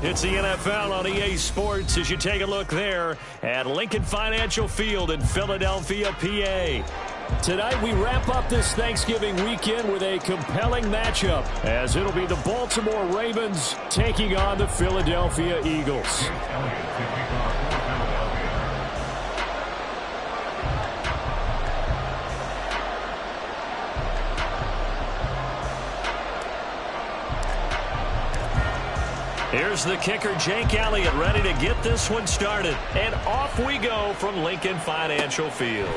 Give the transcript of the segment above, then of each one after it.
It's the NFL on EA Sports as you take a look there at Lincoln Financial Field in Philadelphia, PA. Tonight we wrap up this Thanksgiving weekend with a compelling matchup as it'll be the Baltimore Ravens taking on the Philadelphia Eagles. Here's the kicker, Jake Elliott, ready to get this one started. And off we go from Lincoln Financial Field.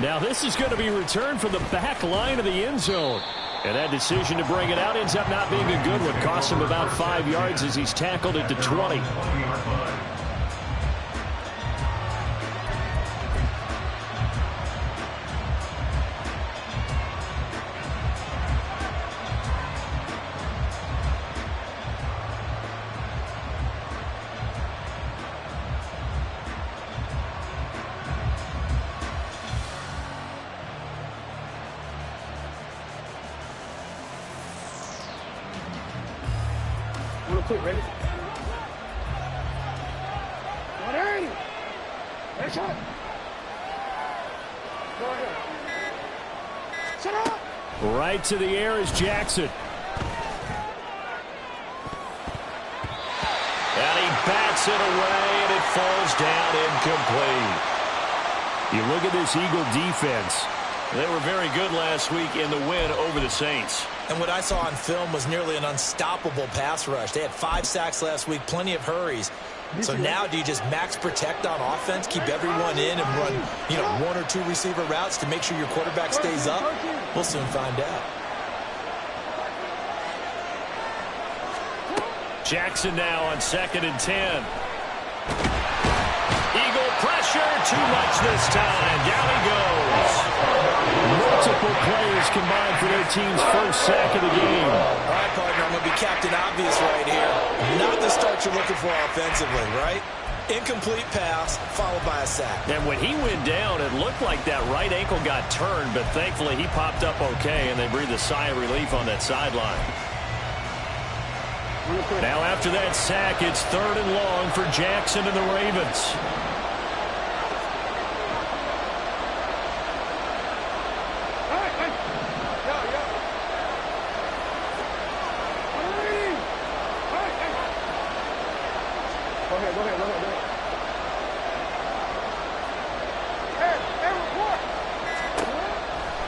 Now this is going to be returned from the back line of the end zone. And that decision to bring it out ends up not being a good one. Cost him about 5 yards as he's tackled it to 20. Ready? 180. Next shot. Go ahead. Set up. Right to the air is Jackson. And he bats it away, and it falls down incomplete. You look at this Eagle defense. They were very good last week in the win over the Saints. And what I saw on film was nearly an unstoppable pass rush. They had 5 sacks last week, plenty of hurries. So now do you just max protect on offense, keep everyone in and run, 1 or 2 receiver routes to make sure your quarterback stays up? We'll soon find out. Jackson now on 2nd and 10. Eagle pressure, too much this time. Down he goes. Multiple players combined for their team's first sack of the game. All right, partner, I'm going to be Captain Obvious right here. Not the start you're looking for offensively, right? Incomplete pass followed by a sack. And when he went down, it looked like that right ankle got turned, but thankfully he popped up okay, and they breathed a sigh of relief on that sideline. Now after that sack, it's 3rd and long for Jackson and the Ravens.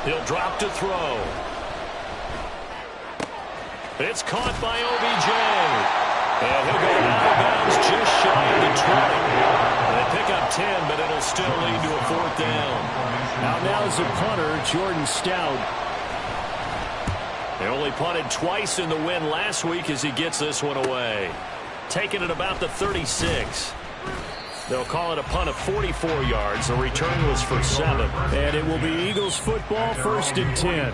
He'll drop to throw. It's caught by OBJ. And he'll go out of bounds just shy of the 20. And they pick up 10, but it'll still lead to a 4th down. Now is the punter, Jordan Stout. They only punted twice in the win last week as he gets this one away. Taking it about the 36. They'll call it a punt of 44 yards. The return was for 7. And it will be Eagles football, 1st and 10.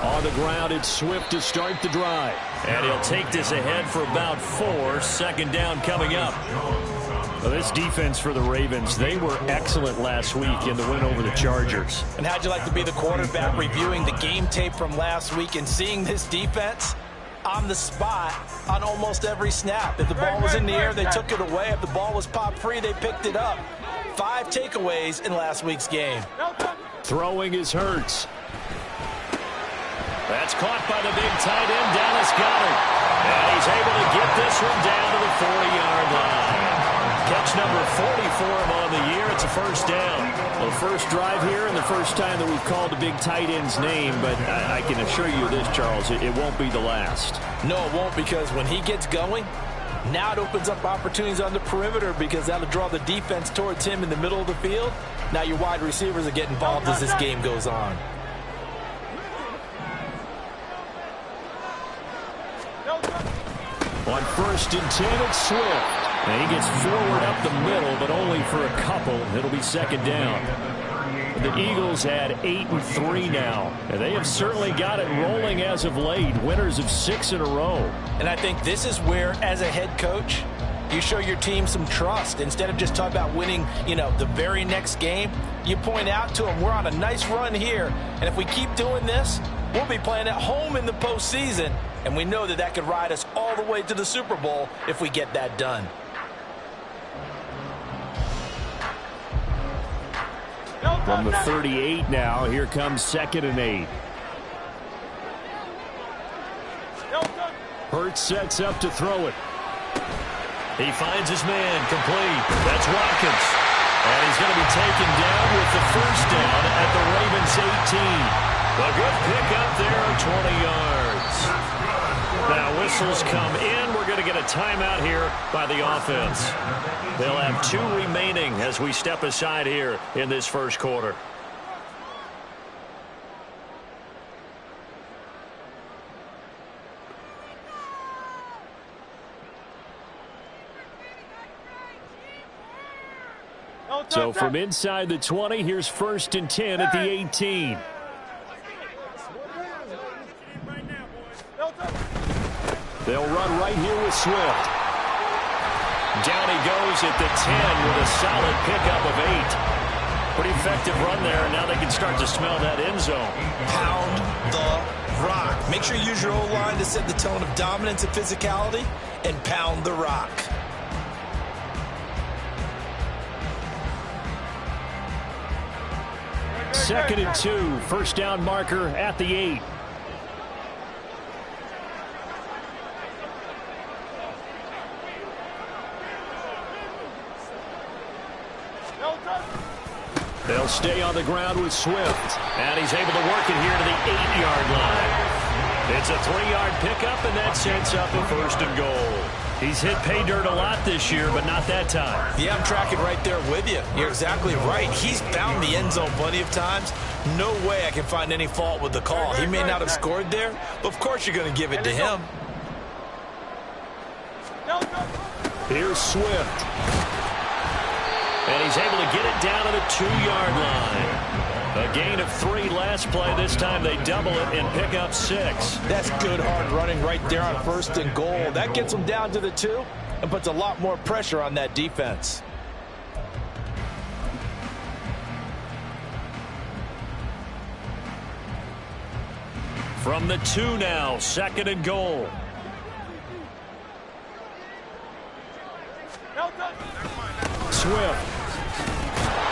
On the ground, it's Swift to start the drive. And he'll take this ahead for about 4. 2nd down coming up. Well, this defense for the Ravens, they were excellent last week in the win over the Chargers. And how'd you like to be the quarterback reviewing the game tape from last week and seeing this defense on the spot on almost every snap? If the ball was in the air, they took it away. If the ball was popped free, they picked it up. 5 takeaways in last week's game. Throwing is Hurts. That's caught by the big tight end, Dallas Goedert. And he's able to get this one down to the 40-yard line. Catch number 40 for him on the year. It's a 1st down. Well, first drive here and the first time that we've called the big tight end's name, but I can assure you this, Charles, it won't be the last. No, it won't, because when he gets going, now it opens up opportunities on the perimeter because that'll draw the defense towards him in the middle of the field. Now your wide receivers are getting involved as this game goes on. On 1st and 10, it's Swift. And he gets forward up the middle, but only for a couple. It'll be second down. The Eagles had 8-3 now, and they have certainly got it rolling as of late. Winners of 6 in a row. And I think this is where, as a head coach, you show your team some trust. Instead of just talking about winning, the very next game, you point out to them, we're on a nice run here, and if we keep doing this, we'll be playing at home in the postseason, and we know that could ride us all the way to the Super Bowl if we get that done. From the 38 now, here comes 2nd and 8. Hurts sets up to throw it. He finds his man, complete. That's Watkins. And he's going to be taken down with the first down at the Ravens 18. A good pickup there of 20 yards. Now whistles come in. We're going to get a timeout here by the offense. They'll have 2 remaining as we step aside here in this first quarter. So from inside the 20, here's 1st and 10 at the 18. They'll run right here with Swift. Down he goes at the 10 with a solid pickup of 8. Pretty effective run there, and now they can start to smell that end zone. Pound the rock. Make sure you use your O-line to set the tone of dominance and physicality, and pound the rock. Second and 2, first down marker at the 8. They'll stay on the ground with Swift, and he's able to work it here to the 8-yard line. It's a 3-yard pickup, and that sets up a 1st and goal. He's hit pay dirt a lot this year, but not that time. Yeah, I'm tracking right there with you. You're exactly right. He's found the end zone plenty of times. No way I can find any fault with the call. He may not have scored there, but of course you're going to give it to him. Here's Swift. And he's able to get it down to the 2-yard line. A gain of 3 last play. This time they double it and pick up 6. That's good hard running right there on 1st and goal. That gets them down to the 2 and puts a lot more pressure on that defense. From the 2 now, 2nd and goal. Swift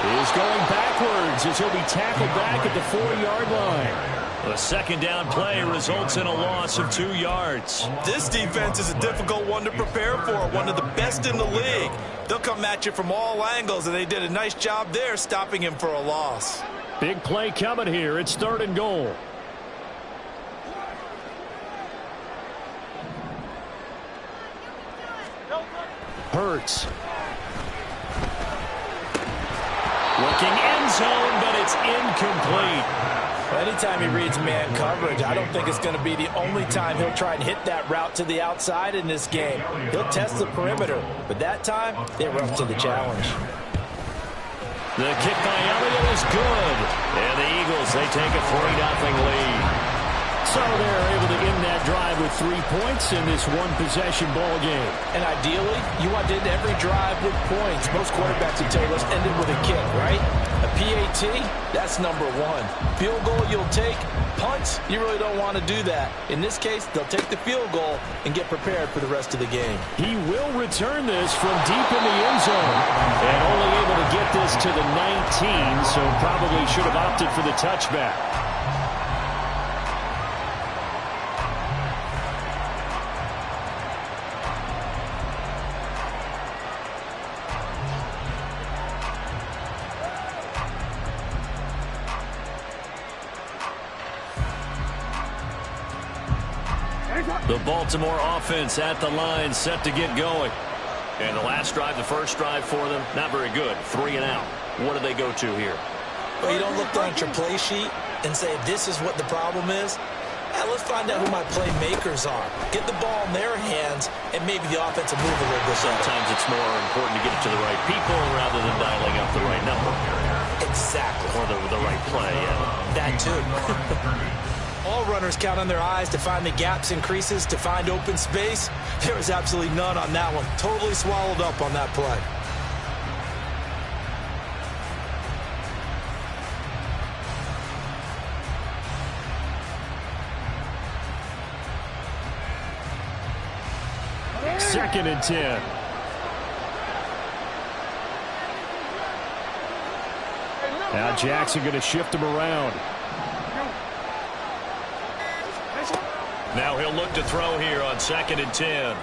is going backwards as he'll be tackled back at the 4-yard line. A second down play results in a loss of 2 yards. This defense is a difficult one to prepare for, one of the best in the league. They'll come at you from all angles, and they did a nice job there stopping him for a loss. Big play coming here. It's 3rd and goal. Hurts. Looking end zone, but it's incomplete. Anytime he reads man coverage, I don't think it's going to be the only time he'll try and hit that route to the outside in this game. He'll test the perimeter, but that time they were up to the challenge. The kick by Elliott is good. And the Eagles, they take a 3-0 lead. So they're able to end that drive with 3 points in this one-possession ball game. And ideally, you want to end every drive with points. Most quarterbacks would tell you, let's end it with a kick, right? A PAT, that's number 1. Field goal you'll take. Punts, you really don't want to do that. In this case, they'll take the field goal and get prepared for the rest of the game. He will return this from deep in the end zone. And only able to get this to the 19, so probably should have opted for the touchback. The Baltimore offense at the line, set to get going. And the last drive, the first drive for them, not very good. 3 and out. What do they go to here? Well, you don't look down at your play sheet and say, this is what the problem is. let's find out who my playmakers are. Get the ball in their hands, and maybe the offense will move a little bit. Sometimes it's more important to get it to the right people rather than dialing up the right number. Exactly. Or the right play, yeah. That too. All runners count on their eyes to find the gaps and creases, to find open space. There was absolutely none on that one. Totally swallowed up on that play. Second and 10. Now Jackson going to shift him around. Now he'll look to throw here on 2nd and 10.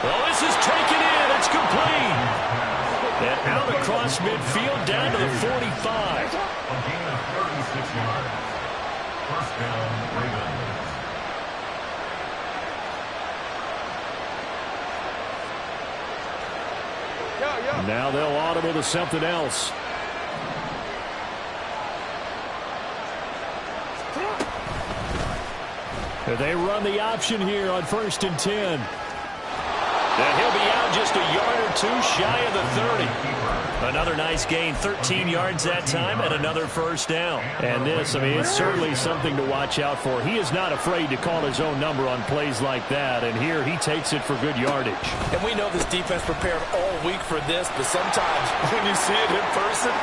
Well, this is taken in. It's complete. And out across midfield down to the 45. First down, Ravens. Now they'll audible to something else. They run the option here on 1st and 10. And he'll be out just a yard or two shy of the 30. Another nice gain, 13 yards that time, and another first down. And this, I mean, it's certainly something to watch out for. He is not afraid to call his own number on plays like that, and here he takes it for good yardage. And we know this defense prepared all week for this, but sometimes when you see it in person,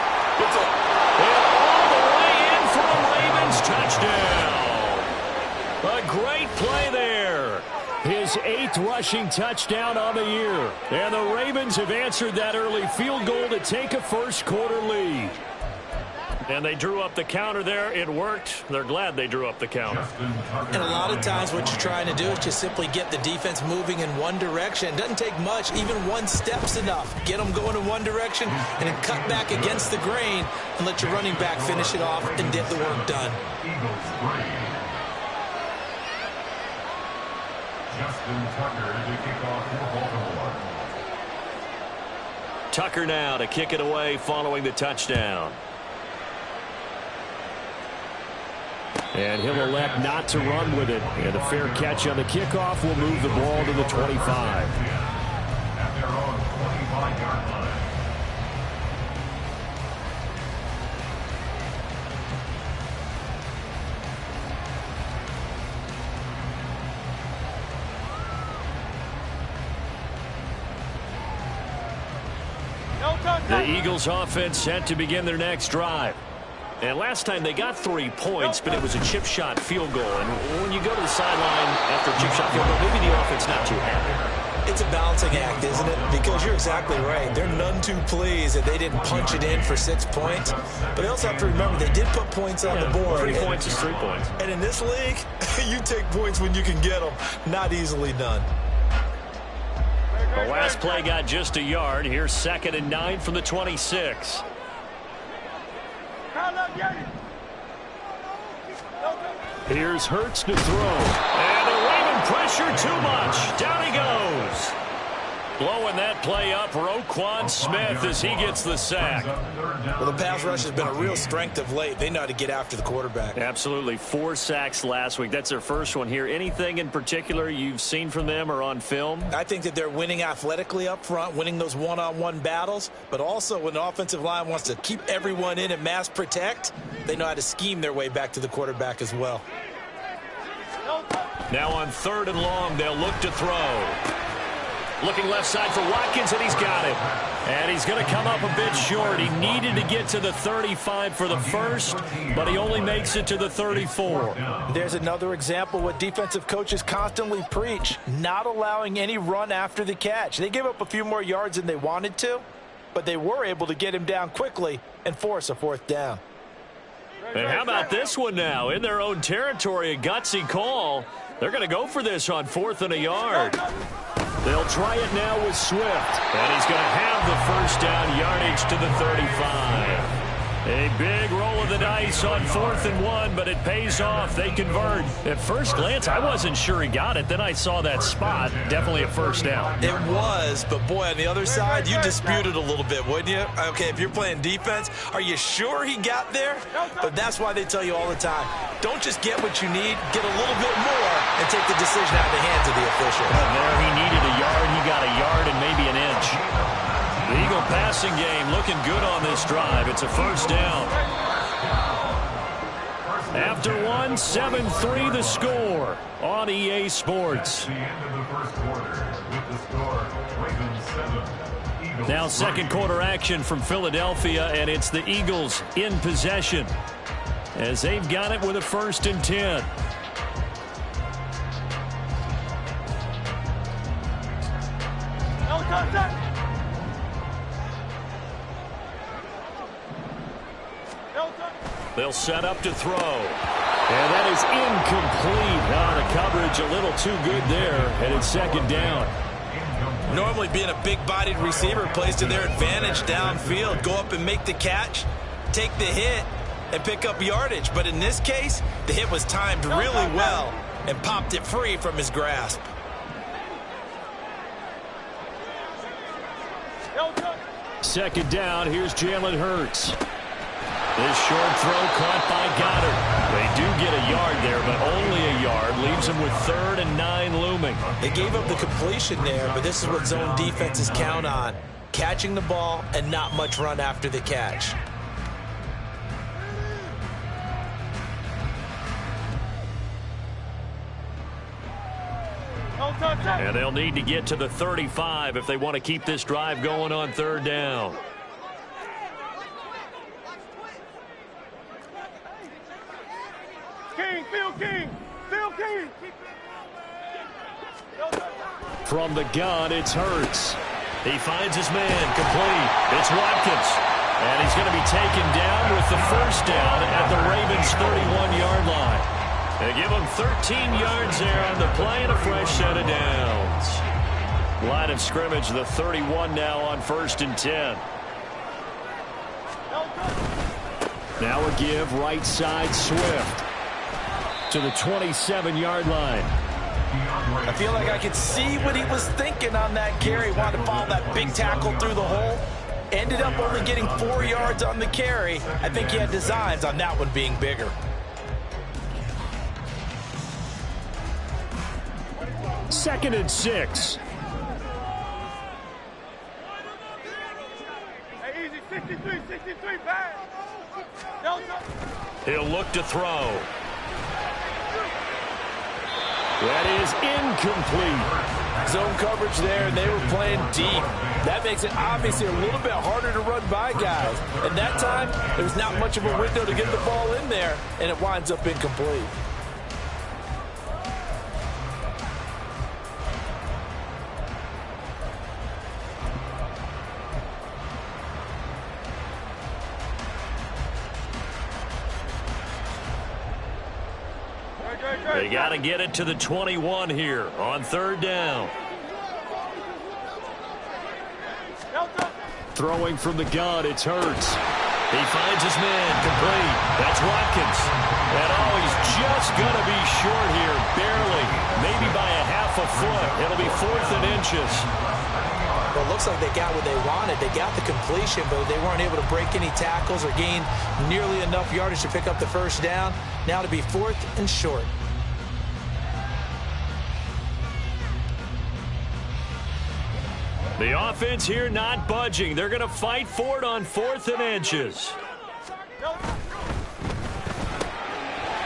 it's and all the way in for the Ravens touchdown. A great play there. His 8th rushing touchdown on the year. And the Ravens have answered that early field goal to take a first-quarter lead. And they drew up the counter there. It worked. They're glad they drew up the counter. And a lot of times what you're trying to do is just simply get the defense moving in one direction. It doesn't take much. Even one step's enough. Get them going in one direction and then cut back against the grain and let your running back finish it off and get the work done. Justin Tucker to kick off for Baltimore. Tucker now to kick it away following the touchdown. And he'll elect not to run with it. And a fair catch on the kickoff will move the ball to the 25. At their own 25-yard line. The Eagles offense set to begin their next drive. And last time they got 3 points, but it was a chip shot field goal. And when you go to the sideline after a chip shot field goal, maybe the offense not too happy. It's a balancing act, isn't it? Because you're exactly right. They're none too pleased that they didn't punch it in for 6 points. But they also have to remember they did put points on the board. 3 points is 3 points. And in this league, you take points when you can get them. Not easily done. The last play got just a yard. Here's 2nd and 9 from the 26. Here's Hurts to throw. And the Raven pressure too much. Down he goes. Blowing that play up, Roquan Smith as he gets the sack. Well, the pass rush has been a real strength of late. They know how to get after the quarterback. Absolutely. 4 sacks last week. That's their first one here. Anything in particular you've seen from them or on film? I think that they're winning athletically up front, winning those one-on-one battles, but also when the offensive line wants to keep everyone in and mass protect, they know how to scheme their way back to the quarterback as well. Now on 3rd and long, they'll look to throw. Looking left side for Watkins, and he's got it. And he's going to come up a bit short. He needed to get to the 35 for the first, but he only makes it to the 34. There's another example what defensive coaches constantly preach, not allowing any run after the catch. They gave up a few more yards than they wanted to, but they were able to get him down quickly and force a 4th down. And how about this one now? In their own territory, a gutsy call. They're going to go for this on 4th and a yard. They'll try it now with Swift. And he's going to have the first down, yardage to the 35. A big roll of the dice on 4th and 1, but it pays off. They convert. At first glance, I wasn't sure he got it. Then I saw that spot. Definitely a first down. It was, but boy, on the other side, you disputed a little bit, wouldn't you? Okay, if you're playing defense, are you sure he got there? But that's why they tell you all the time, don't just get what you need, get a little bit more and take the decision out of the hands of the official. And there he needed a yard. He got a yard and maybe an inch. The Eagle passing game looking good on this drive. It's a first down. After 1, 7-3 the score on EA Sports. Now second quarter action from Philadelphia, and it's the Eagles in possession as they've got it with a 1st and 10. They'll set up to throw. And that is incomplete. The coverage a little too good there, and it's 2nd down. Normally being a big-bodied receiver plays to their advantage downfield. Go up and make the catch, take the hit, and pick up yardage. But in this case, the hit was timed really well and popped it free from his grasp. Second down, here's Jalen Hurts. This short throw caught by Goddard. They do get a yard there, but only a yard. Leaves them with 3rd and 9 looming. They gave up the completion there, but this is what zone defenses count on. Catching the ball and not much run after the catch. And they'll need to get to the 35 if they want to keep this drive going on 3rd down. Phil King. From the gun, it's Hurts. He finds his man, complete. It's Watkins. And he's going to be taken down with the first down at the Ravens' 31-yard line. They give him 13 yards there on the play and a fresh set of downs. Line of scrimmage, the 31 now on 1st and 10. Now a give right side Swift to the 27-yard line. I feel like I could see what he was thinking on that carry. Wanted to follow that big tackle through the hole. Ended up only getting 4 yards on the carry. I think he had designs on that one being bigger. Second and 6. Hey, easy, 63, pass. He'll look to throw. That is incomplete. Zone coverage there, and they were playing deep. That makes it obviously a little bit harder to run by guys. And that time, there's not much of a window to get the ball in there, and it winds up incomplete. They got to get it to the 21 here on 3rd down. Throwing from the gun, it's Hurts. He finds his man, complete. That's Watkins. And he's just going to be short here, barely, maybe by a half a foot. It'll be 4th and inches. Well, it looks like they got what they wanted. They got the completion, but they weren't able to break any tackles or gain nearly enough yardage to pick up the first down. Now to be 4th and short. The offense here not budging. They're going to fight for it on 4th and inches.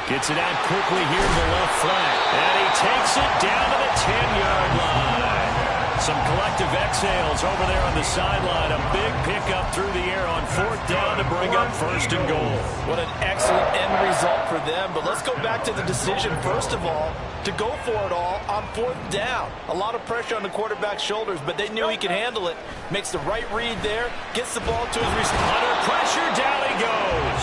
Gets it out quickly here to the left flat. And he takes it down to the 10-yard line. Some collective exhales over there on the sideline. A big pickup through the air on 4th down to bring up 1st and goal. What an excellent end result for them. But let's go back to the decision, first of all, to go for it all on 4th down. A lot of pressure on the quarterback's shoulders, but they knew he could handle it. Makes the right read there, gets the ball to his receiver. Under pressure, down he goes.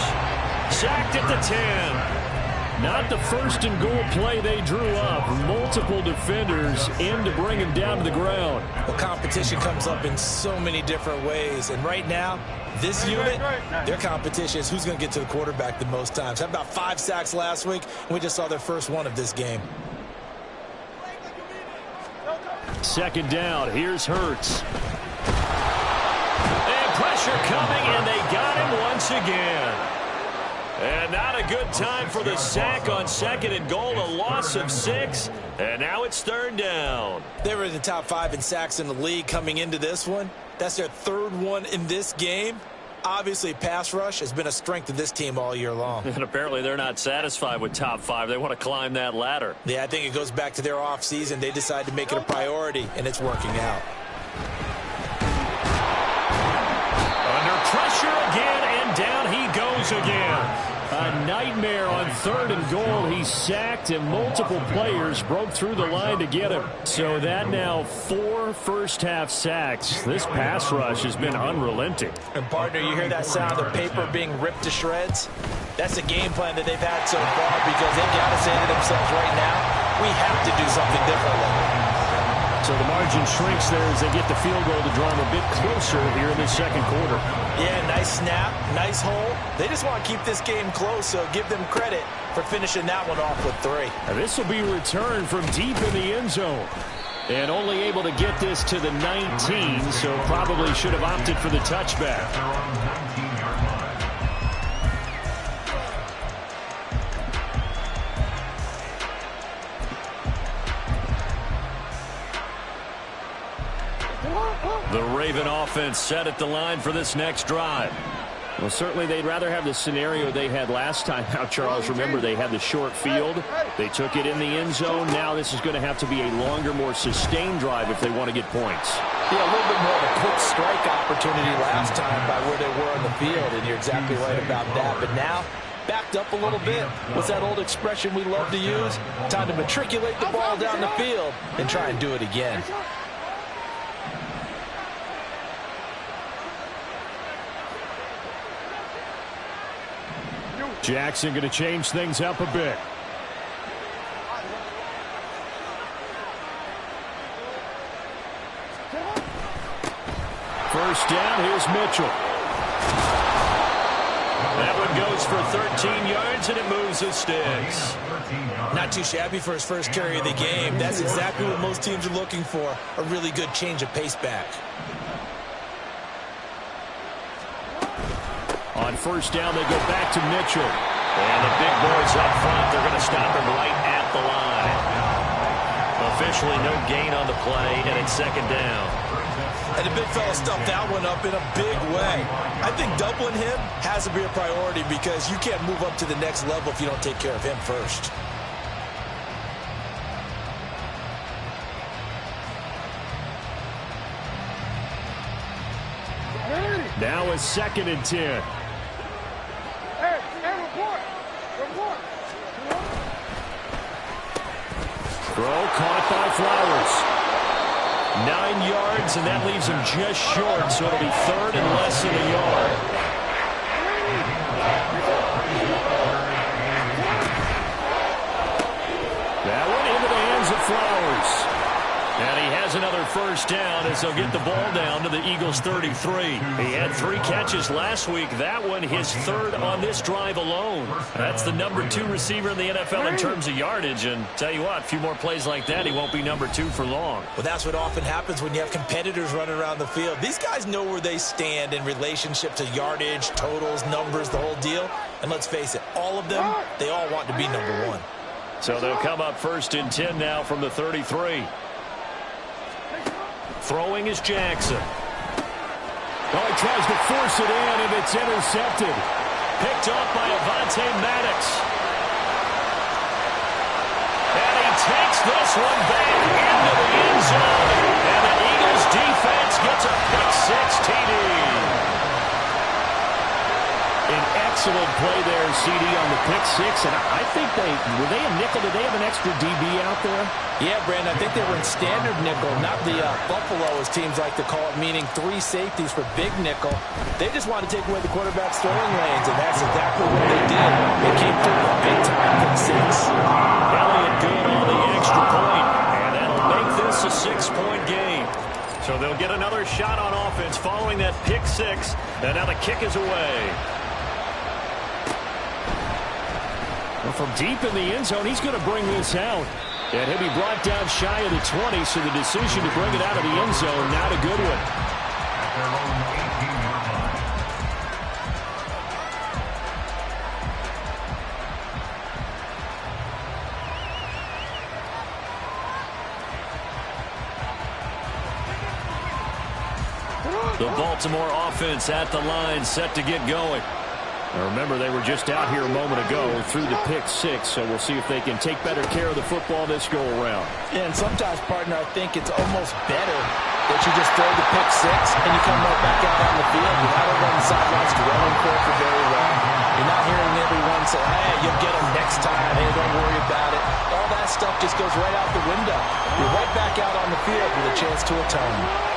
Sacked at the 10. Not the first and goal play they drew up. Multiple defenders in to bring him down to the ground. Well, competition comes up in so many different ways. And right now, this unit, their competition is who's going to get to the quarterback the most times. How about 5 sacks last week? We just saw their first one of this game. Second down. Here's Hurts. And pressure coming, and they got him once again. And not a good time for the sack on second and goal. A loss of 6, and now it's third down. They were in the top 5 in sacks in the league coming into this one. That's their third one in this game. Obviously, pass rush has been a strength of this team all year long. And apparently they're not satisfied with top 5. They want to climb that ladder. Yeah, I think it goes back to their offseason. They decided to make it a priority, and it's working out. Under pressure again, and down he goes again. A nightmare on third and goal. He's sacked, and multiple players broke through the line to get him. So that now 4 first-half sacks. This pass rush has been unrelenting. And, partner, you hear that sound of paper being ripped to shreds? That's the game plan that they've had so far because they've got to say to themselves right now, we have to do something differently. So the margin shrinks there as they get the field goal to draw them a bit closer here in the second quarter. Yeah, nice snap, nice hole. They just want to keep this game close, so give them credit for finishing that one off with 3. And this will be returned from deep in the end zone. And only able to get this to the 19, so probably should have opted for the touchback. The Raven offense set at the line for this next drive. Well, certainly they'd rather have the scenario they had last time out, Charles. Remember, they had the short field. They took it in the end zone. Now this is going to have to be a longer, more sustained drive if they want to get points. Yeah, a little bit more of a quick strike opportunity last time by where they were on the field, and you're exactly right about that. But now, backed up a little bit. What's that old expression we love to use? Time to matriculate the ball down the field and try and do it again. Jackson going to change things up a bit. First down, here's Mitchell. That one goes for 13 yards, and it moves the sticks. Not too shabby for his first carry of the game. That's exactly what most teams are looking for, a really good change of pace back. On first down, they go back to Mitchell. And the big boys up front, they're going to stop him right at the line. Officially no gain on the play, and it's second down. And the big fella stuffed that one up in a big way. I think doubling him has to be a priority because you can't move up to the next level if you don't take care of him first. Now it's second and 10. Report. Throw caught by Flowers. 9 yards, and that leaves him just short, so it'll be third and less than a yard. That one into the hands of Flowers. And he has another first down as they'll get the ball down to the Eagles' 33. He had 3 catches last week. That one his third on this drive alone. That's the number 2 receiver in the NFL in terms of yardage. And tell you what, a few more plays like that, he won't be number 2 for long. Well, that's what often happens when you have competitors running around the field. These guys know where they stand in relationship to yardage, totals, numbers, the whole deal. And let's face it, all of them, they all want to be number 1. So they'll come up first and 10 now from the 33. Throwing is Jackson. Oh, he tries to force it in, and it's intercepted. Picked off by Avonte Maddox. And he takes this one back into the end zone. And the Eagles defense gets a pick-6 TD. An excellent play there, CD on the pick six, and I think were they a nickel? Did they have an extra DB out there? Yeah, Brandon, I think they were in standard nickel, not the Buffalo, as teams like to call it, meaning 3 safeties for big nickel. They just wanted to take away the quarterback's throwing lanes, and that's exactly what they did. They came through with a big-time pick six. Elliott good on the extra point, and that'll make this a 6-point game. So they'll get another shot on offense following that pick six, and now the kick is away. Well, from deep in the end zone, he's going to bring this out. And he'll be brought down shy of the 20, so the decision to bring it out of the end zone, not a good one. The Baltimore offense at the line, set to get going. Now remember, they were just out here a moment ago through the pick six, so we'll see if they can take better care of the football this go-around. And sometimes, partner, I think it's almost better that you just throw the pick six and you come right back out on the field. You're not over on the sidelines dwelling for very long. You're not hearing everyone say, hey, you'll get them next time. Hey, don't worry about it. All that stuff just goes right out the window. You're right back out on the field with a chance to atone.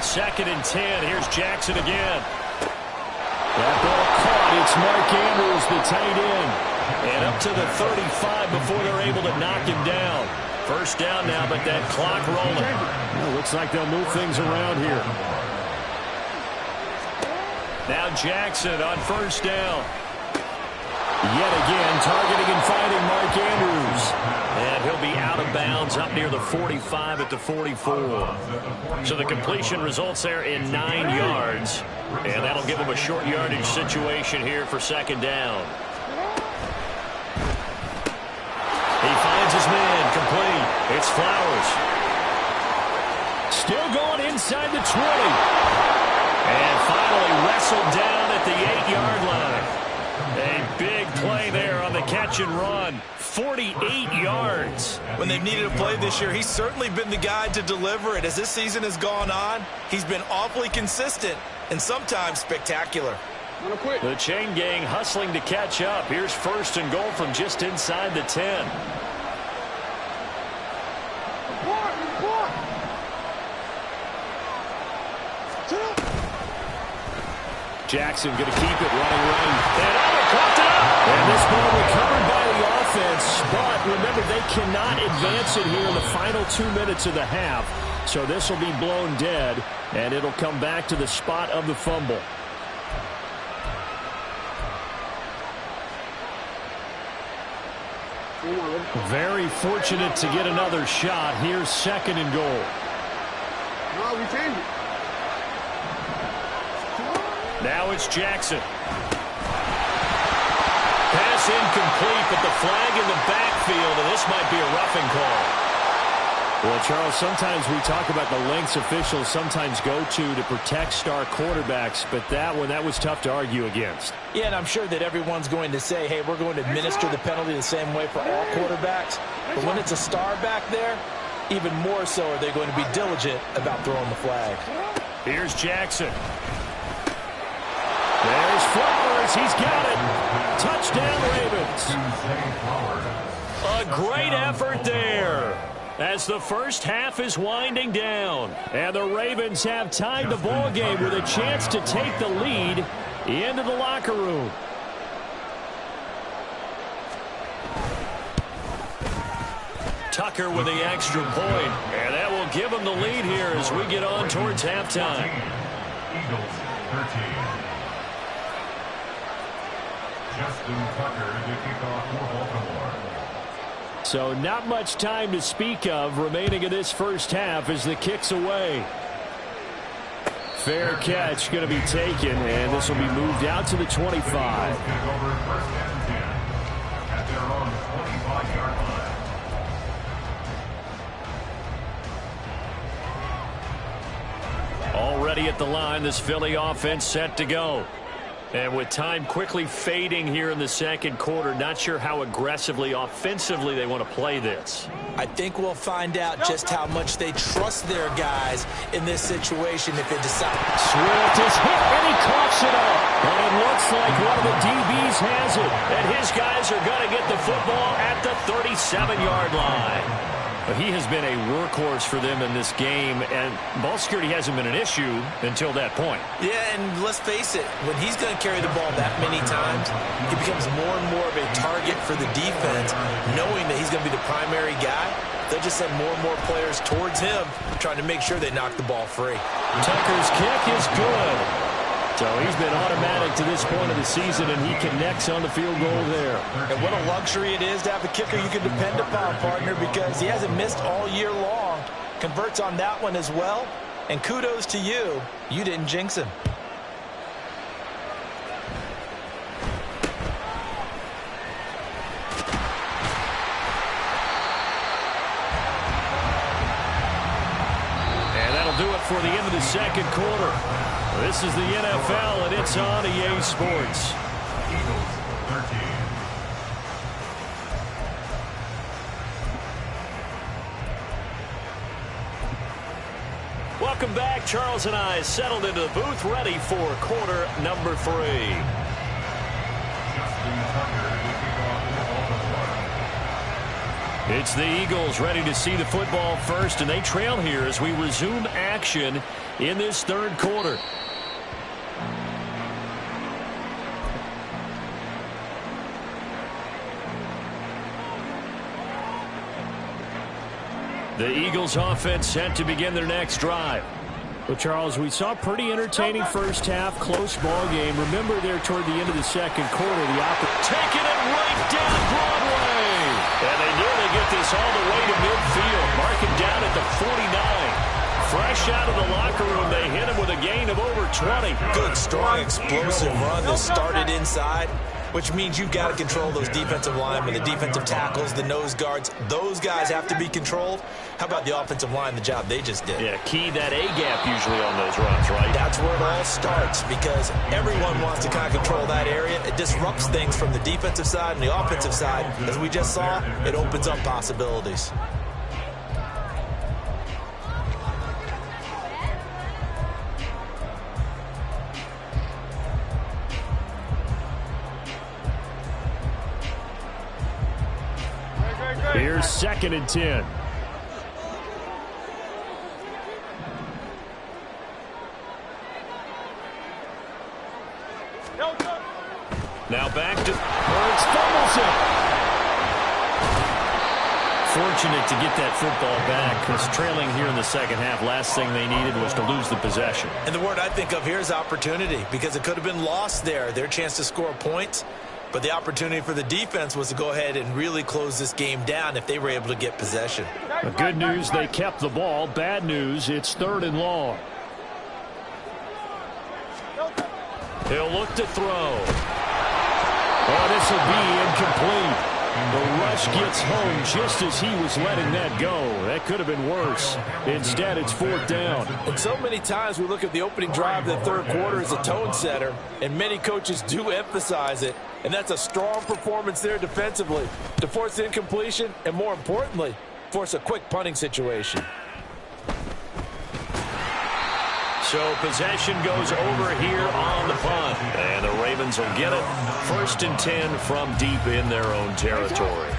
Second and 10. Here's Jackson again. That ball caught. It's Mark Andrews, the tight end. And up to the 35 before they're able to knock him down. First down now, but that clock rolling. Well, looks like they'll move things around here. Now Jackson on first down. Yet again, targeting and finding Mark Andrews. And he'll be out of bounds up near the 45 at the 44. So the completion results there in 9 yards. And that'll give him a short yardage situation here for second down. He finds his man, complete. It's Flowers. Still going inside the 20. And finally wrestled down at the 8-yard line. A big play there on the catch and run. 48 yards. When they've needed a play this year, he's certainly been the guy to deliver it. As this season has gone on, he's been awfully consistent and sometimes spectacular. The chain gang hustling to catch up. Here's first and goal from just inside the 10. Jackson going to keep it running right. And caught it up. And this ball recovered by the offense. But remember, they cannot advance it here in the final 2 minutes of the half. So this will be blown dead, and it'll come back to the spot of the fumble. Very fortunate to get another shot. Here's second and goal. No, we changed it. Now it's Jackson. Pass incomplete, but the flag in the backfield, and this might be a roughing call. Well, Charles, sometimes we talk about the lengths officials sometimes go to protect star quarterbacks, but that was tough to argue against. Yeah, and I'm sure that everyone's going to say, hey, we're going to administer the penalty the same way for all quarterbacks. But when it's a star back there, even more so are they going to be diligent about throwing the flag. Here's Jackson. There's Flowers. He's got it. Touchdown, Ravens. A great effort there as the first half is winding down. And the Ravens have tied the ball game with a chance to take the lead into the locker room. Tucker with the extra point. And that will give them the lead here as we get on towards halftime. Eagles 13. Justin Tucker to kick off for Baltimore. So not much time to speak of remaining in this first half as the kick's away. Fair catch going to be taken, and this will be moved out to the 25. At their own 25-yard line. Already at the line, this Philly offense set to go. And with time quickly fading here in the second quarter, not sure how aggressively, offensively they want to play this. I think we'll find out just how much they trust their guys in this situation if they decide. Swift is hit, and he coughs it up. And it looks like one of the DBs has it. And his guys are going to get the football at the 37-yard line. But he has been a workhorse for them in this game, and ball security hasn't been an issue until that point. Yeah, and let's face it, when he's going to carry the ball that many times, he becomes more and more of a target for the defense, knowing that he's going to be the primary guy. They'll just send more and more players towards him, trying to make sure they knock the ball free. Tucker's kick is good. So he's been automatic to this point of the season, and he connects on the field goal there. And what a luxury it is to have a kicker you can depend upon, partner, because he hasn't missed all year long. Converts on that one as well. And kudos to you. You didn't jinx him. And that'll do it for the end of the second quarter. This is the NFL, and it's on EA Sports. Eagles 13. Welcome back. Charles and I settled into the booth, ready for quarter number 3. It's the Eagles ready to see the football first, and they trail here as we resume action in this third quarter. The Eagles offense set to begin their next drive. Well, Charles, we saw a pretty entertaining first half, close ball game. Remember there toward the end of the second quarter, the taking it right down Broadway. And they nearly get this all the way to midfield. Mark it down at the 49. Fresh out of the locker room, they hit him with a gain of over 20. Good, strong, explosive run that started inside, which means you've got to control those defensive linemen, the defensive tackles, the nose guards. Those guys have to be controlled. How about the offensive line, the job they just did? Yeah, key that A-gap usually on those runs, right? That's where it all starts, because everyone wants to kind of control that area. It disrupts things from the defensive side and the offensive side. As we just saw, it opens up possibilities. Here's 2nd and 10. Now back to Hurts, fumbles it. Fortunate to get that football back, because trailing here in the second half, last thing they needed was to lose the possession. And the word I think of here is opportunity, because it could have been lost there, their chance to score points. But the opportunity for the defense was to go ahead and really close this game down if they were able to get possession. The good news, they kept the ball. Bad news, it's 3rd and long. He'll look to throw. Oh, this will be incomplete. The rush gets home just as he was letting that go. That could have been worse. Instead, it's 4th down. And so many times we look at the opening drive of the third quarter as a tone setter, and many coaches do emphasize it. And that's a strong performance there defensively to force incompletion and, more importantly, force a quick punting situation. So possession goes over here on the punt. And the Ravens will get it. 1st and 10 from deep in their own territory.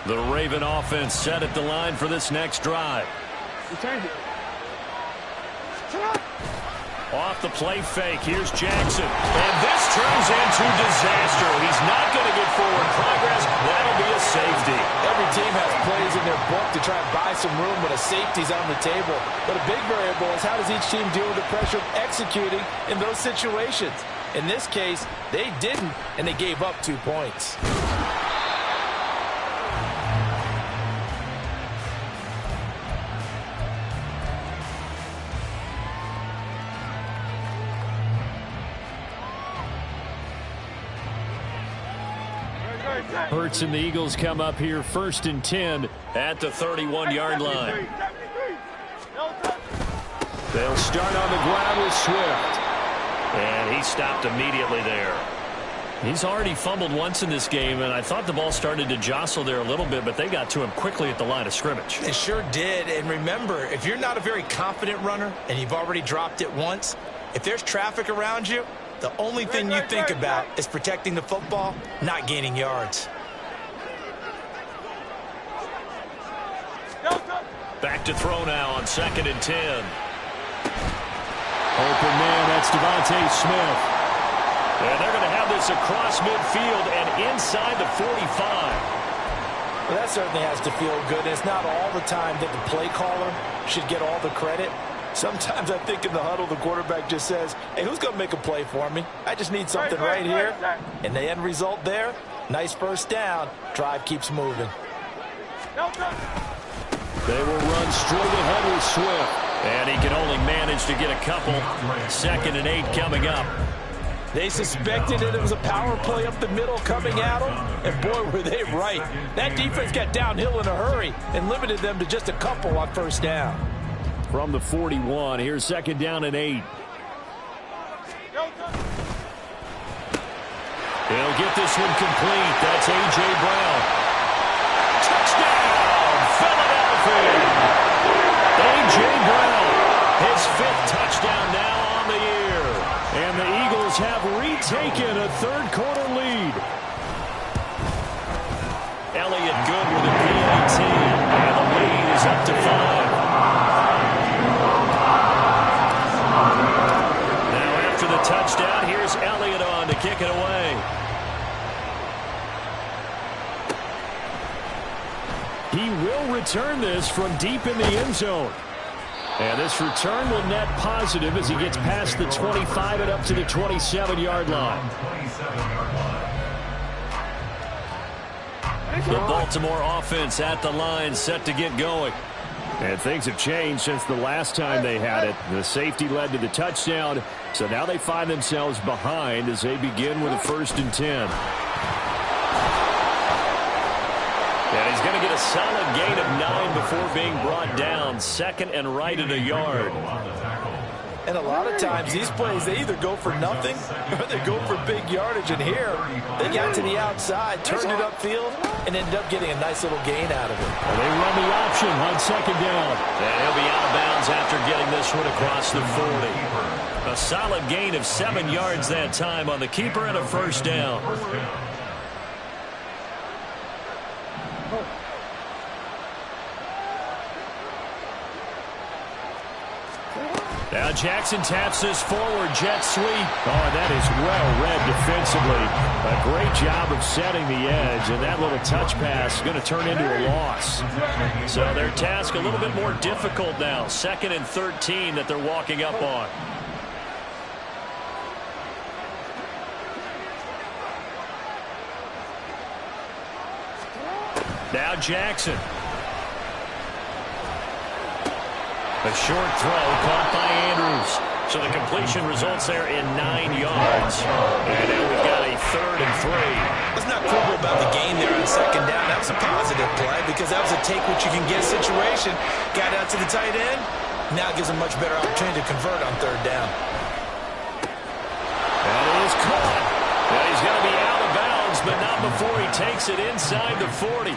The Raven offense set at the line for this next drive. Off the play fake, here's Jackson. And this turns into disaster. He's not going to get forward progress. That'll be a safety. Every team has plays in their book to try and buy some room when a safety's on the table. But a big variable is how does each team deal with the pressure of executing in those situations. In this case, they didn't, and they gave up 2 points. Hurts and the Eagles come up here 1st and 10 at the 31-yard line. They'll start on the ground with Swift. And he stopped immediately there. He's already fumbled once in this game, and I thought the ball started to jostle there a little bit, but they got to him quickly at the line of scrimmage. They sure did. And remember, if you're not a very confident runner and you've already dropped it once, if there's traffic around you, the only thing you think about is protecting the football, not gaining yards. Back to throw now on 2nd and 10. Open man, that's Devontae Smith. And they're going to have this across midfield and inside the 45. Well, that certainly has to feel good. And it's not all the time that the play caller should get all the credit. Sometimes I think in the huddle, the quarterback just says, hey, who's going to make a play for me? I just need something right here. And the end result there, nice first down. Drive keeps moving. They will run straight ahead with Swift. And he can only manage to get a couple. 2nd and 8 coming up. They suspected that it was a power play up the middle coming at them. And boy, were they right. That defense got downhill in a hurry and limited them to just a couple on first down. From the 41, here's 2nd down and 8. He'll get this one complete. That's A.J. Brown. Touchdown, Philadelphia. A.J. Brown, his 5th touchdown now on the year. And the Eagles have retaken a third-quarter lead. Elliott good with a PAT. And the lead is up to 5. Now after the touchdown, here's Elliott on to kick it away. He will return this from deep in the end zone. And this return will net positive as he gets past the 25 and up to the 27-yard line. The Baltimore offense at the line, set to get going. And things have changed since the last time they had it. The safety led to the touchdown, so now they find themselves behind as they begin with a 1st and 10. And he's going to get a solid gain of 9 before being brought down. 2nd and right at a yard. And a lot of times these plays, they either go for nothing or they go for big yardage. And here, they got to the outside, turned it upfield, and ended up getting a nice little gain out of it. And they run the option on 2nd down. And he'll be out of bounds after getting this one across the 40. A solid gain of 7 yards that time on the keeper and a 1st down. Now Jackson taps this forward, jet sweep. Oh, that is well read defensively. A great job of setting the edge, and that little touch pass is going to turn into a loss. So their task a little bit more difficult now. 2nd and 13 that they're walking up on. Now Jackson. A short throw caught by Andrews. So the completion results there in 9 yards. And now we've got a 3rd and 3. Let's not quibble about the gain there on 2nd down. That was a positive play because that was a take-what-you-can-get situation. Got out to the tight end. Now it gives a much better opportunity to convert on 3rd down. That is caught. Now he's going to be out of bounds, but not before he takes it inside the 40.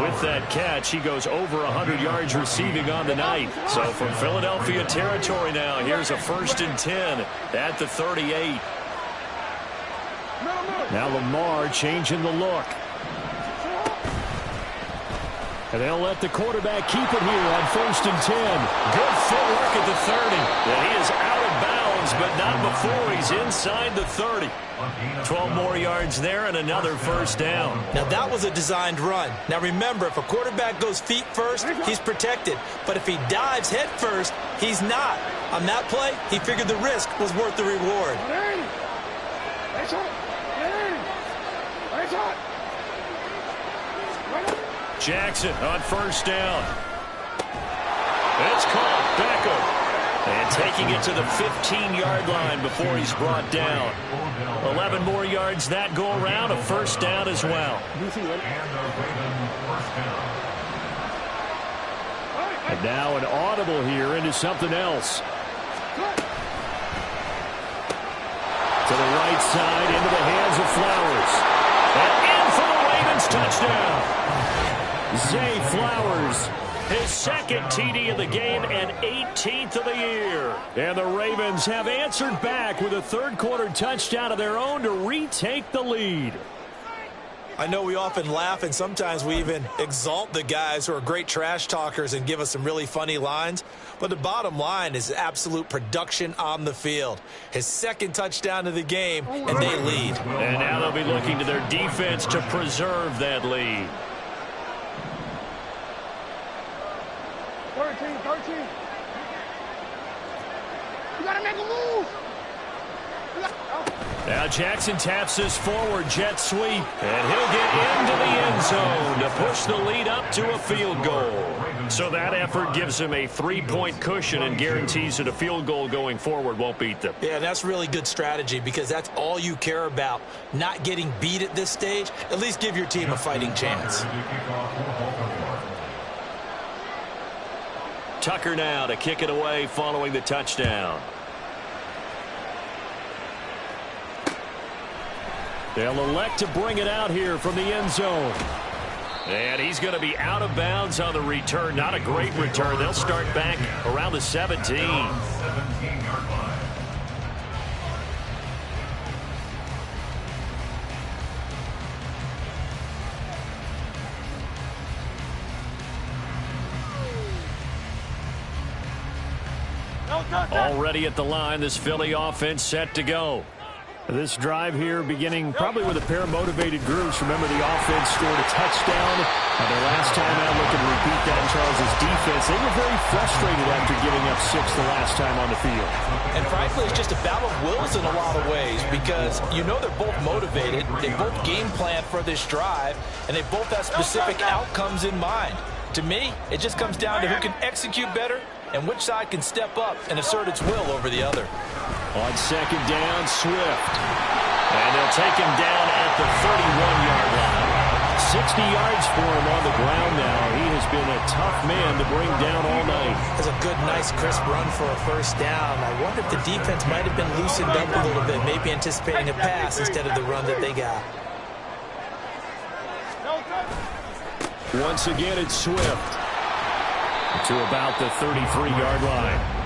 With that catch, he goes over 100 yards receiving on the night. So from Philadelphia territory now, here's a 1st and 10 at the 38. Now Lamar changing the look. And they'll let the quarterback keep it here on 1st and 10. Good footwork at the 30. And he is out of bounds, but not before he's inside the 30. 12 more yards there and another 1st down. Now that was a designed run. Now remember, if a quarterback goes feet first, he's protected. But if he dives head first, he's not. On that play, he figured the risk was worth the reward. Jackson on 1st down. It's caught. Beckham. And taking it to the 15-yard line before he's brought down. 11 more yards that go around. A 1st down as well. And now an audible here into something else. To the right side, into the hands of Flowers. And in for the Ravens touchdown. Zay Flowers, his second TD of the game and 18th of the year. And the Ravens have answered back with a third-quarter touchdown of their own to retake the lead. I know we often laugh and sometimes we even exalt the guys who are great trash talkers and give us some really funny lines. But the bottom line is absolute production on the field. His second touchdown of the game, and they lead. And now they'll be looking to their defense to preserve that lead. 13. You got to make a move. Now Jackson taps this forward jet sweep, and he'll get into the end zone to push the lead up to a field goal. So that effort gives him a 3-point cushion and guarantees that a field goal going forward won't beat them. Yeah, that's really good strategy because that's all you care about, not getting beat at this stage. At least give your team a fighting chance. Tucker now to kick it away following the touchdown. They'll elect to bring it out here from the end zone. And he's going to be out of bounds on the return. Not a great return. They'll start back around the 17. Already at the line, this Philly offense set to go. This drive here beginning probably with a pair of motivated groups. Remember, the offense scored a touchdown. Their last time out, looking to repeat that in Charles' defense. They were very frustrated after giving up 6 the last time on the field. And frankly, it's just a battle of wills in a lot of ways because you know they're both motivated. They both game plan for this drive, and they both have specific outcomes in mind. To me, it just comes down to who can execute better and which side can step up and assert its will over the other. On second down, Swift. And they'll take him down at the 31-yard line. 60 yards for him on the ground now. He has been a tough man to bring down all night. That's a good, nice, crisp run for a first down. I wonder if the defense might have been loosened up a little bit, maybe anticipating a pass instead of the run that they got. Once again, it's Swift to about the 33-yard line.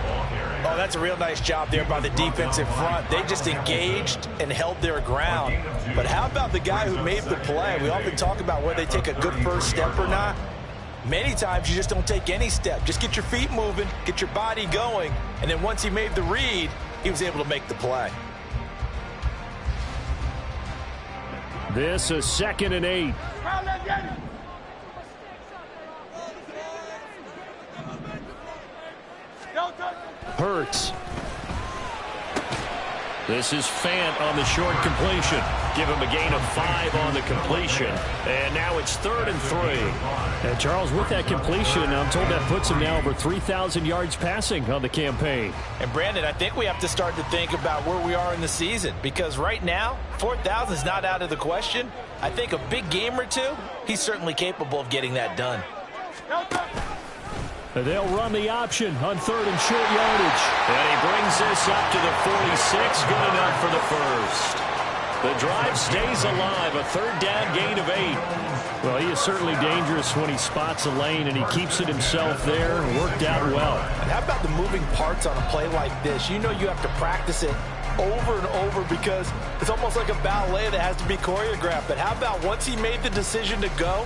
Oh, that's a real nice job there by the defensive front. They just engaged and held their ground. But how about the guy who made the play? We often talk about whether they take a good first step or not. Many times you just don't take any step. Just get your feet moving, get your body going, and then once he made the read, he was able to make the play. This is 2nd and 8. Hurts. This is Fant on the short completion. Give him a gain of 5 on the completion. And now it's 3rd and 3. And Charles, with that completion, I'm told that puts him now over 3,000 yards passing on the campaign. And Brandon, I think we have to start to think about where we are in the season. Because right now, 4,000 is not out of the question. I think a big game or two, he's certainly capable of getting that done. They'll run the option on 3rd and short yardage. And he brings this up to the 46. Good enough for the first. The drive stays alive. A 3rd down gain of 8. Well, he is certainly dangerous when he spots a lane, and he keeps it himself there. Worked out well. And how about the moving parts on a play like this? You know you have to practice it over and over because it's almost like a ballet that has to be choreographed. But how about once he made the decision to go,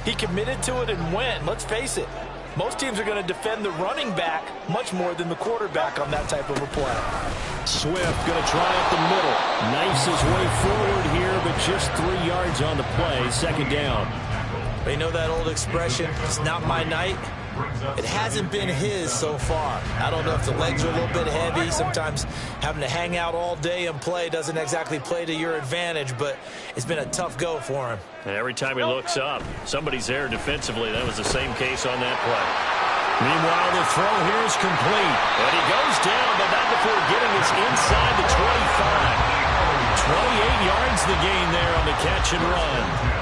he committed to it and went. Let's face it. Most teams are going to defend the running back much more than the quarterback on that type of a play. Swift going to try up the middle. Knifes his way forward here, but just 3 yards on the play. 2nd down. They know that old expression, it's not my night. It hasn't been his so far. I don't know if the legs are a little bit heavy. Sometimes having to hang out all day and play doesn't exactly play to your advantage, but it's been a tough go for him. And every time he looks up, somebody's there defensively. That was the same case on that play. Meanwhile, the throw here is complete. And he goes down, but not before getting us inside the 25. 28 yards the gain there on the catch and run.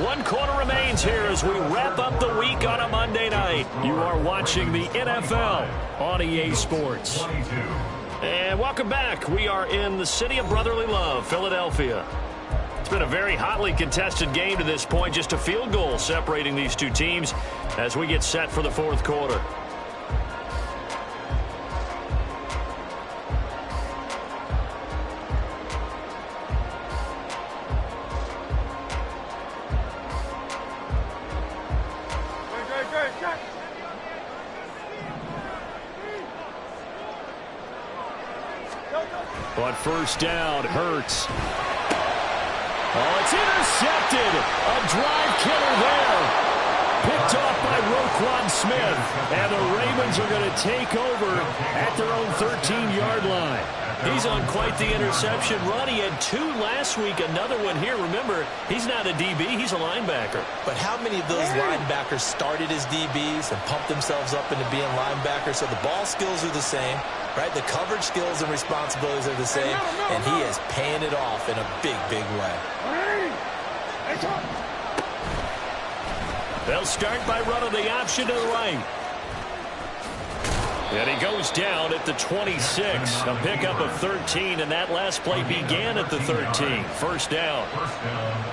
1 quarter remains here as we wrap up the week on a Monday night. You are watching the NFL on EA Sports. And welcome back. We are in the city of brotherly love, Philadelphia. It's been a very hotly contested game to this point. Just a field goal separating these two teams as we get set for the fourth quarter. On first down, Hurts. Oh, it's intercepted. A drive killer there. Picked off by Roquan Smith. And the Ravens are going to take over at their own 13-yard line. He's on quite the interception run. He had 2 last week, another one here. Remember, he's not a DB, he's a linebacker. But how many of those linebackers started as DBs and pumped themselves up into being linebackers? So the ball skills are the same, right? The coverage skills and responsibilities are the same, and he is paying it off in a big, big way. They'll start by running the option to the right. And he goes down at the 26. A pickup of 13, and that last play began at the 13. First down.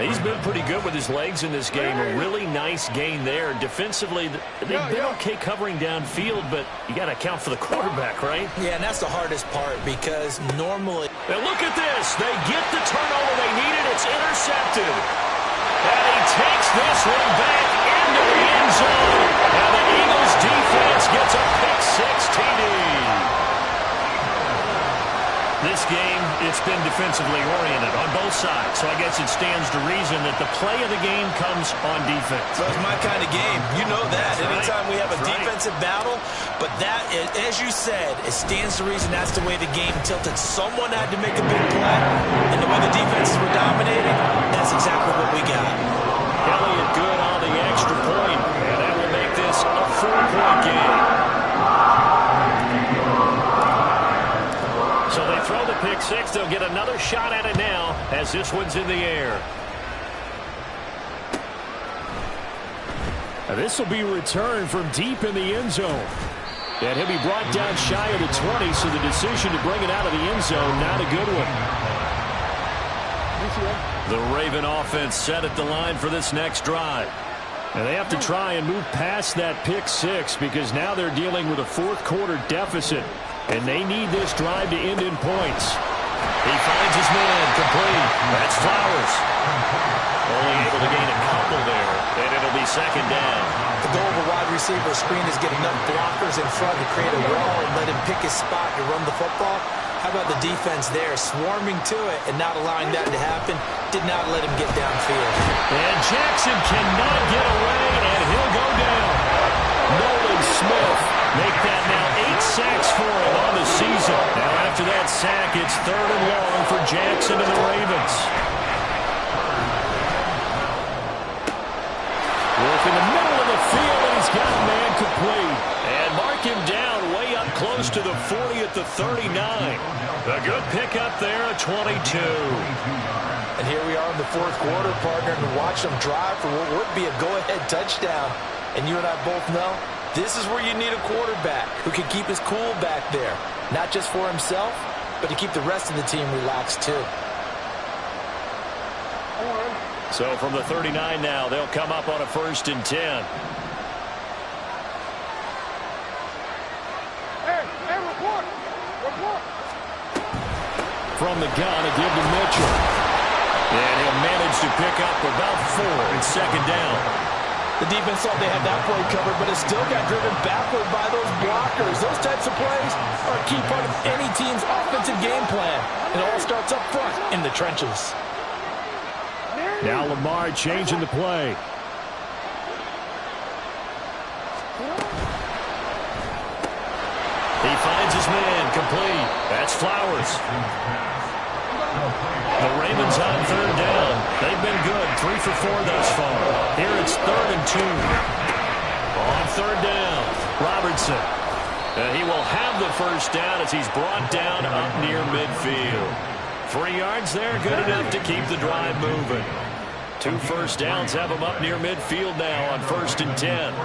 He's been pretty good with his legs in this game. A really nice gain there. Defensively, they've been okay covering downfield, but you got to account for the quarterback, right? Yeah, and that's the hardest part because normally... Now look at this. They get the turnover they needed. It's intercepted. And he takes this one back into the end zone. And the Eagles defense gets a pick-6 TD. This game, it's been defensively oriented on both sides. So I guess it stands to reason that the play of the game comes on defense. So it's my kind of game. You know that. Anytime we have a defensive battle, but that, as you said, it stands to reason that's the way the game tilted. Someone had to make a big play, and the way the defenses were dominating, that's exactly what we got. Elliott good on the extra point, and that will make this a 4-point game. So they throw the pick-6. They'll get another shot at it now as this one's in the air. Now this will be returned from deep in the end zone. And he'll be brought down shy of the 20, so the decision to bring it out of the end zone, not a good one. The Raven offense set at the line for this next drive. And they have to try and move past that pick-6 because now they're dealing with a fourth-quarter deficit. And they need this drive to end in points. He finds his man complete. That's Flowers. Only able to gain a couple there, and it'll be second down. The goal of a wide receiver screen is get enough blockers in front to create a wall and let him pick his spot to run the football. How about the defense there, swarming to it and not allowing that to happen? Did not let him get downfield. And Jackson cannot get away, and he'll go down. Nolan Smith make that now 8 sacks for him on the season. Now after that sack, it's 3rd and long for Jackson and the Ravens. Wolf in the middle of the field, and he's got a man complete. And mark him down way up close to the 40 at the 39. A good pickup there, a 22. And here we are in the fourth quarter, partner, and watch them drive for what would be a go-ahead touchdown. And you and I both know this is where you need a quarterback who can keep his cool back there. Not just for himself, but to keep the rest of the team relaxed too. So from the 39 now, they'll come up on a 1st and 10. Hey, report. From the gun, a give to Mitchell. And he'll manage to pick up about 4 and second down. The defense thought they had that play covered, but it still got driven backward by those blockers. Those types of plays are a key part of any team's offensive game plan. It all starts up front in the trenches. Now Lamar changing the play. He finds his man complete. That's Flowers. The Ravens on 3rd down. They've been good, 3 for 4 thus far. Here it's 3rd and 2. On 3rd down, Robertson. He will have the first down as he's brought down up near midfield. 3 yards there, good enough to keep the drive moving. 2 first downs have him up near midfield now on 1st and 10.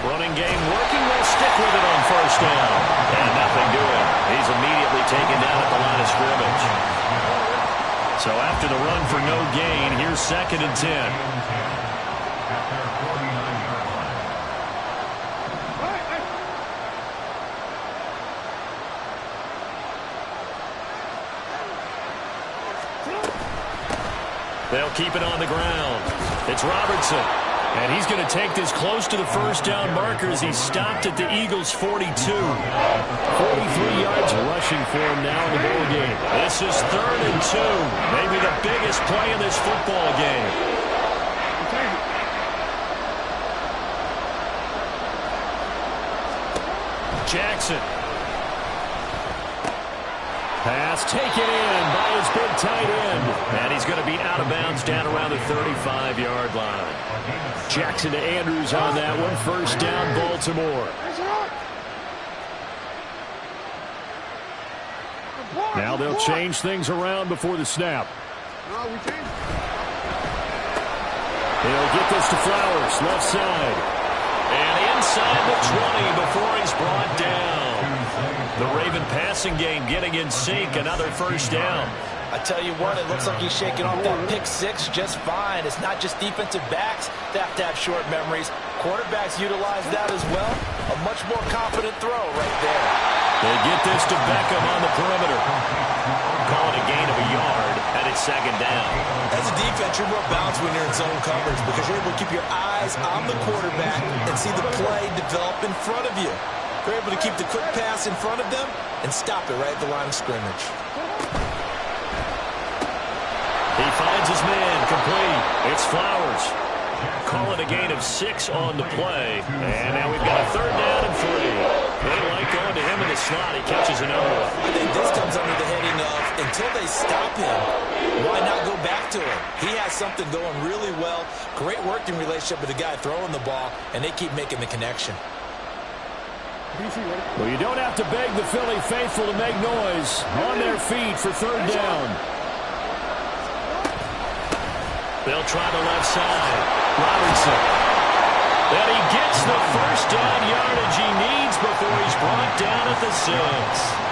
Running game working. They'll stick with it on 1st down. And nothing doing. He's immediately taken down at the line of scrimmage. So after the run for no gain, here's 2nd and 10. They'll keep it on the ground. It's Robertson. And he's going to take this close to the 1st down marker as he's stopped at the Eagles' 42. 43 yards rushing for him now in the ball game. This is 3rd and 2. Maybe the biggest play in this football game. Jackson. Pass taken in by his big tight end. And he's going to be out of bounds down around the 35-yard line. Jackson to Andrews on that one. 1st down, Baltimore. Now they'll change things around before the snap. He'll get this to Flowers, left side. And inside the 20 before he's brought down. The Raven passing game getting in sync. Another 1st down. I tell you what, it looks like he's shaking off that pick 6 just fine. It's not just defensive backs that have to have short memories. Quarterbacks utilize that as well. A much more confident throw right there. They get this to Beckham on the perimeter. Call it a gain of a yard, and it's 2nd down. As a defense, you're more balanced when you're in zone coverage because you're able to keep your eyes on the quarterback and see the play develop in front of you. They're able to keep the quick pass in front of them and stop it right at the line of scrimmage. He finds his man, complete. It's Flowers. Call it a gain of 6 on the play. And now we've got a 3rd down and 3. They like going to him in the slot. He catches another one. I think this comes under the heading of, until they stop him, why not go back to him? He has something going really well. Great working relationship with the guy throwing the ball, and they keep making the connection. Well, you don't have to beg the Philly faithful to make noise. On their feet for 3rd down. They'll try the left side. Robertson. And he gets the 1st down yardage he needs before he's brought down at the 6.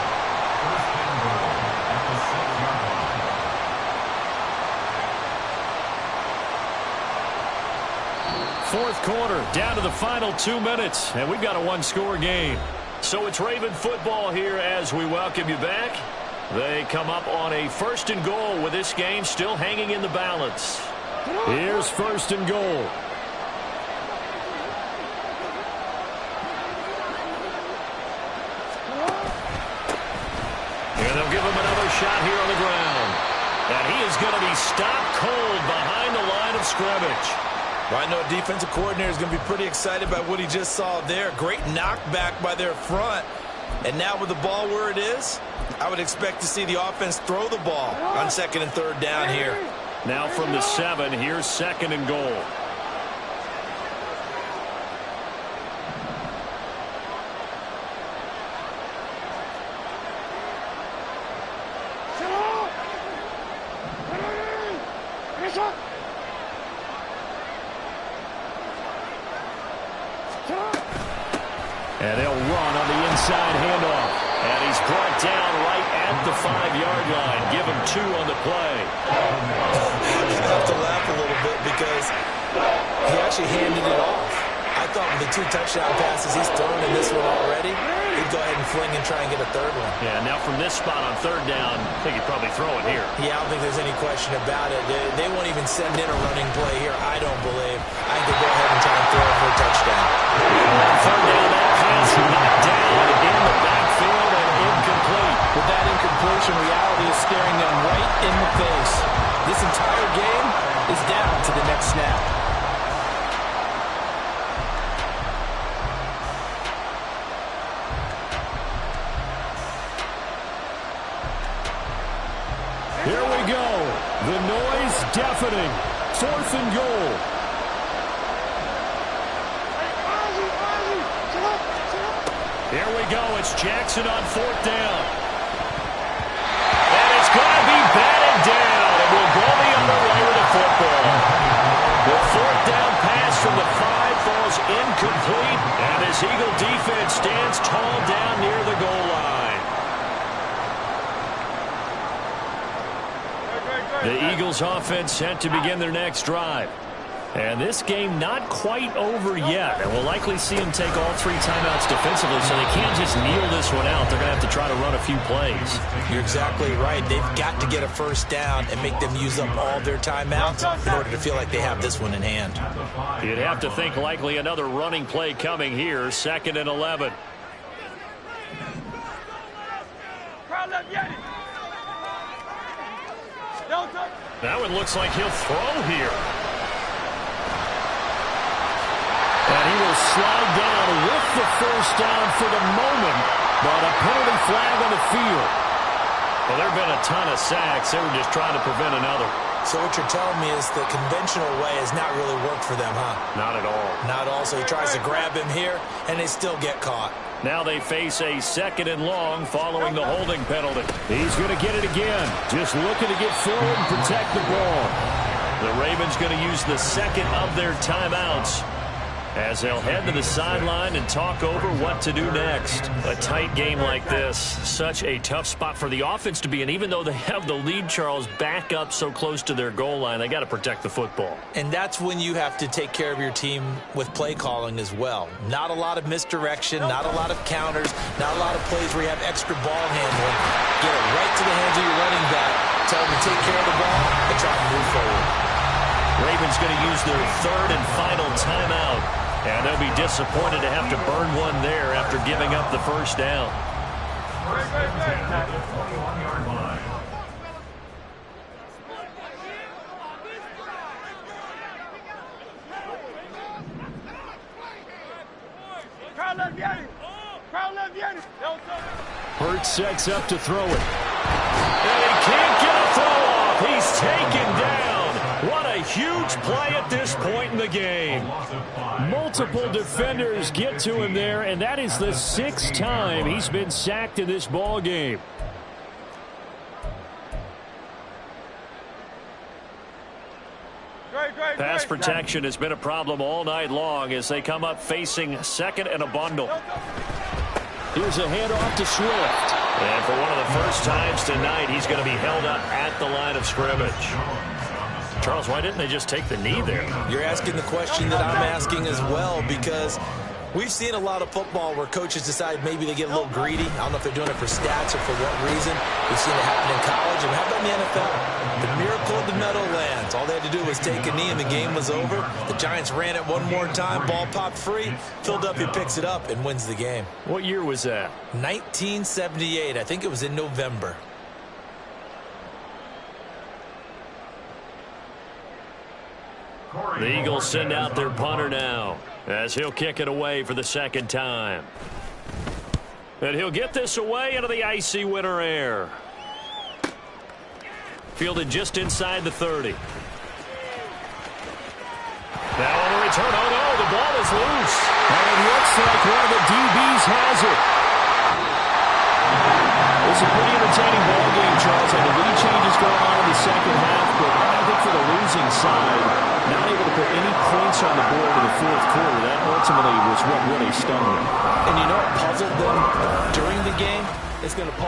4th quarter, down to the final 2 minutes, and we've got a 1-score game. So it's Raven football here as we welcome you back. They come up on a 1st and goal with this game still hanging in the balance. Here's 1st and goal. And they'll give him another shot here on the ground. And he is going to be stopped cold behind the line of scrimmage. Well, I know a defensive coordinator is going to be pretty excited by what he just saw there. Great knockback by their front. And now with the ball where it is, I would expect to see the offense throw the ball on 2nd and 3rd down here. Now from the 7, here's 2nd and goal. And they'll run on the inside handoff. And he's brought down right at the 5-yard line. Give him 2 on the play. You have to laugh a little bit because he actually handed it off. I thought with the 2 touchdown passes he's thrown in this one already, he'd go ahead and fling and try and get a 3rd one. Yeah, now from this spot on 3rd down, I think he'd probably throw it here. Yeah, I don't think there's any question about it. They won't even send in a running play here, I don't believe. I think they'll go ahead and try and throw it for a touchdown. 3rd down, that pass knocked down in the backfield and incomplete. With that incompletion, reality is staring them right in the face. This entire game is down to the next snap. Here we go. The noise deafening. 4th and goal. Here we go. It's Jackson on 4th down. down and will go the other way with the football. The fourth down pass from the 5 falls incomplete, and this Eagle defense stands tall down near the goal line. The Eagles offense set to begin their next drive. And this game not quite over yet. And we'll likely see them take all 3 timeouts defensively, so they can't just kneel this one out. They're going to have to try to run a few plays. You're exactly right. They've got to get a first down and make them use up all their timeouts in order to feel like they have this one in hand. You'd have to think likely another running play coming here, 2nd and 11. That one looks like he'll throw here. And he will slide down with the first down for the moment, but a penalty flag on the field. Well, there have been a ton of sacks. They were just trying to prevent another. So what you're telling me is the conventional way has not really worked for them, huh? Not at all. Not all. So he tries to grab him here, and they still get caught. Now they face a 2nd and long following the holding penalty. He's going to get it again. Just looking to get forward and protect the ball. The Ravens going to use the 2nd of their timeouts as they'll head to the sideline and talk over what to do next. A tight game like this, such a tough spot for the offense to be in. Even though they have the lead, Charles, back up so close to their goal line, they got to protect the football. And that's when you have to take care of your team with play calling as well. Not a lot of misdirection, not a lot of counters, not a lot of plays where you have extra ball handling. Get it right to the hands of your running back, tell them to take care of the ball, and try to move forward. Ravens going to use their 3rd and final timeout. And they'll be disappointed to have to burn one there after giving up the first down. Hurts sets up to throw it. And he can't get a throw off. He's taken down. What a huge play at this point in the game. Multiple defenders get to him there, and that is the 6th time he's been sacked in this ball game. Pass protection has been a problem all night long as they come up facing 2nd and a bundle. Here's a handoff to Swift. And for one of the first times tonight, he's going to be held up at the line of scrimmage. Charles, why didn't they just take the knee there? You're asking the question that I'm asking as well, because we've seen a lot of football where coaches decide maybe they get a little greedy. I don't know if they're doing it for stats or for what reason. We've seen it happen in college, and how about in the NFL? The miracle of the Meadowlands. All they had to do was take a knee, and the game was over. The Giants ran it one more time. Ball popped free. Philadelphia picks it up and wins the game. What year was that? 1978. I think it was in November. The Eagles send out their punter now as he'll kick it away for the 2nd time. And he'll get this away into the icy winter air. Fielded just inside the 30. Now on the return. Oh, no, the ball is loose. And it looks like one of the DBs has it. It's a pretty entertaining ball game, Charles. And the lead changes going on in the 2nd half, but I think for the losing side, not able to put any points on the board in the 4th quarter. That ultimately was what really stung them. And you know what puzzled them during the game? It's going to puzzle